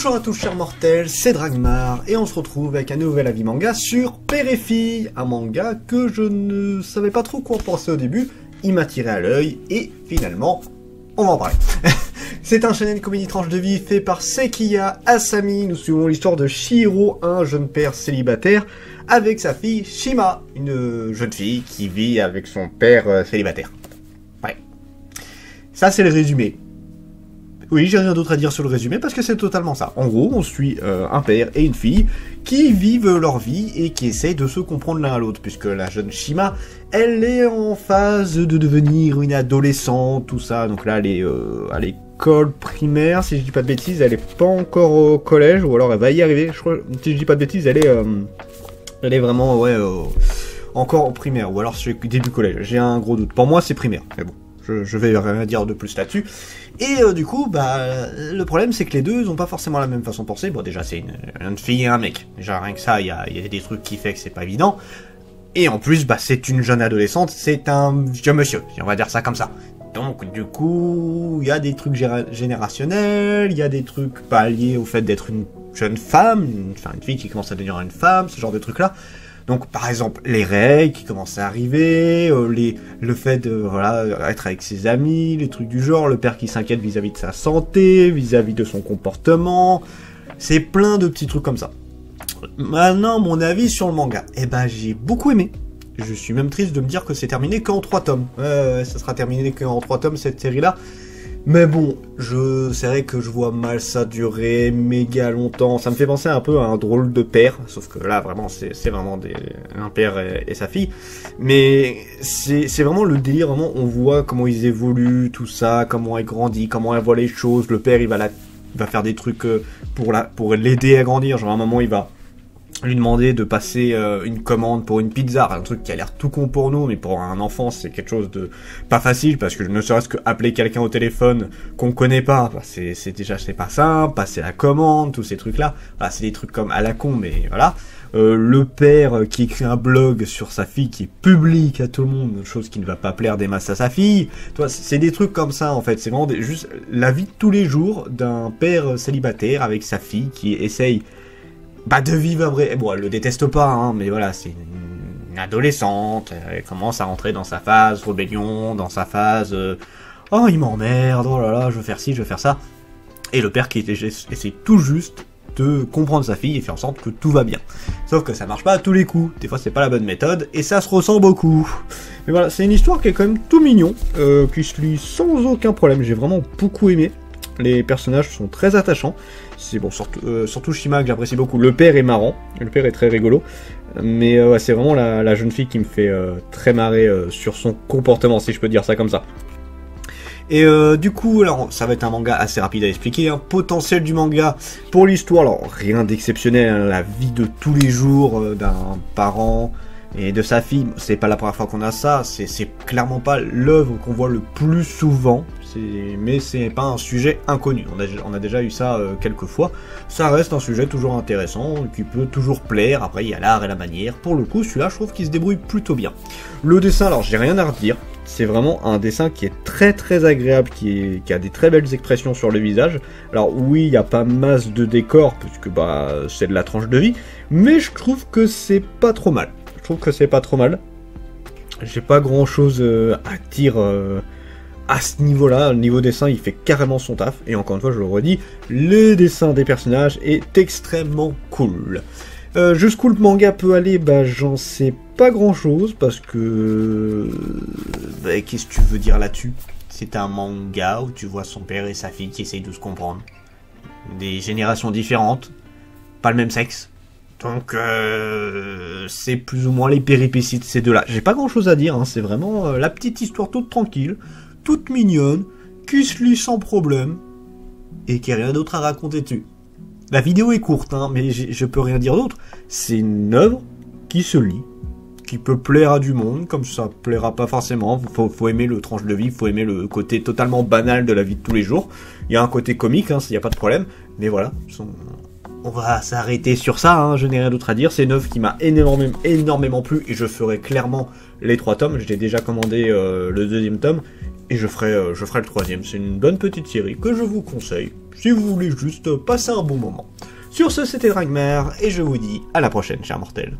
Bonjour à tous chers mortels, c'est Dragmar et on se retrouve avec un nouvel avis manga sur Père et Fille, un manga que je ne savais pas trop quoi en penser au début, il m'a tiré à l'œil et finalement on va en parler. C'est un shonen comédie tranche de vie fait par Sekiya Asami, nous suivons l'histoire de Shihiro, un jeune père célibataire avec sa fille Shima, une jeune fille qui vit avec son père célibataire. Ouais, ça c'est le résumé. Oui, j'ai rien d'autre à dire sur le résumé parce que c'est totalement ça. En gros, on suit un père et une fille qui vivent leur vie et qui essayent de se comprendre l'un à l'autre, puisque la jeune Shima, elle est en phase de devenir une adolescente, tout ça. Donc là, elle est à l'école primaire, si je dis pas de bêtises, elle est pas encore au collège, ou alors elle va y arriver. Je crois, si je dis pas de bêtises, elle est vraiment, ouais, encore au primaire, ou alors c'est début collège. J'ai un gros doute. Pour moi, c'est primaire, mais bon. Je vais rien dire de plus là-dessus. Et du coup, bah, le problème, c'est que les deux, ils ont pas forcément la même façon de penser. Bon, déjà, c'est une fille et un mec. Déjà, rien que ça, il y a des trucs qui fait que c'est pas évident. Et en plus, bah, c'est une jeune adolescente, c'est un vieux monsieur, on va dire ça comme ça. Donc, du coup, il y a des trucs générationnels, il y a des trucs pas liés au fait d'être une jeune femme, une fille qui commence à devenir une femme, ce genre de trucs-là. Donc, par exemple, les règles qui commencent à arriver, le fait de être avec ses amis, les trucs du genre, le père qui s'inquiète vis-à-vis de sa santé, vis-à-vis de son comportement, c'est plein de petits trucs comme ça. Maintenant, mon avis sur le manga, eh ben, j'ai beaucoup aimé. Je suis même triste de me dire que c'est terminé qu'en 3 tomes. Ça sera terminé qu'en 3 tomes, cette série-là. Mais bon, c'est vrai que je vois mal ça durer méga longtemps. Ça me fait penser un peu à un drôle de père, sauf que là, vraiment, c'est vraiment un père et sa fille. Mais c'est vraiment le délire, vraiment, on voit comment ils évoluent, tout ça, comment elle grandit, comment elle voit les choses. Le père, il va faire des trucs pour l'aider à grandir. Genre, à un moment, il va lui demander de passer une commande pour une pizza, un truc qui a l'air tout con pour nous, mais pour un enfant c'est quelque chose de pas facile, parce que ne serait-ce que appeler quelqu'un au téléphone qu'on connaît pas, bah, c'est pas simple, passer la commande, tous ces trucs là, voilà, c'est des trucs comme à la con, mais voilà. Le père qui écrit un blog sur sa fille qui est public à tout le monde, chose qui ne va pas plaire des masses à sa fille, toi, c'est des trucs comme ça en fait, c'est vraiment juste la vie de tous les jours d'un père célibataire avec sa fille qui essaye de vivre un vrai... Bon, elle le déteste pas, hein, mais voilà, c'est une adolescente, elle commence à rentrer dans sa phase rébellion, dans sa phase... oh, il m'emmerde, oh là là, je veux faire ci, je veux faire ça. Et le père qui essaie tout juste de comprendre sa fille et faire en sorte que tout va bien. Sauf que ça marche pas à tous les coups, des fois c'est pas la bonne méthode, et ça se ressent beaucoup. Mais voilà, c'est une histoire qui est quand même tout mignon, qui se lit sans aucun problème, j'ai vraiment beaucoup aimé. Les personnages sont très attachants. C'est bon, surtout Shima que j'apprécie beaucoup. Le père est marrant, le père est très rigolo. Mais ouais, c'est vraiment la jeune fille qui me fait très marrer sur son comportement, si je peux dire ça comme ça. Et du coup, alors ça va être un manga assez rapide à expliquer. Hein. Potentiel du manga pour l'histoire, alors rien d'exceptionnel. Hein, la vie de tous les jours d'un parent et de sa fille, c'est pas la première fois qu'on a ça. C'est clairement pas l'œuvre qu'on voit le plus souvent. Mais c'est pas un sujet inconnu, on a déjà eu ça quelques fois. Ça reste un sujet toujours intéressant, qui peut toujours plaire. Après il y a l'art et la manière. Pour le coup celui-là je trouve qu'il se débrouille plutôt bien. Le dessin, alors j'ai rien à redire, c'est vraiment un dessin qui est très très agréable, qui a des très belles expressions sur le visage. Alors oui, il n'y a pas masse de décors, puisque c'est de la tranche de vie, mais je trouve que c'est pas trop mal. J'ai pas grand chose à dire à ce niveau-là. Le niveau dessin, il fait carrément son taf. Et encore une fois, je le redis, le dessin des personnages est extrêmement cool. Jusqu'où le manga peut aller, j'en sais pas grand-chose, parce que... qu'est-ce que tu veux dire là-dessus? C'est un manga où tu vois son père et sa fille qui essayent de se comprendre. Des générations différentes, pas le même sexe. Donc, c'est plus ou moins les péripéties de ces deux-là. J'ai pas grand-chose à dire, hein, c'est vraiment la petite histoire toute tranquille, toute mignonne, qui se lit sans problème, et qui a rien d'autre à raconter dessus. La vidéo est courte, hein, mais je peux rien dire d'autre. C'est une œuvre qui se lit, qui peut plaire à du monde, comme ça plaira pas forcément. Faut aimer le tranche de vie, faut aimer le côté totalement banal de la vie de tous les jours. Il y a un côté comique, hein, il n'y a pas de problème, mais voilà, on va s'arrêter sur ça, hein, je n'ai rien d'autre à dire. C'est une œuvre qui m'a énormément plu, et je ferai clairement les 3 tomes. J'ai déjà commandé le 2e tome, et je ferai le 3e. C'est une bonne petite série que je vous conseille. si vous voulez juste passer un bon moment. Sur ce, c'était Dragmar, et je vous dis à la prochaine, chers mortels.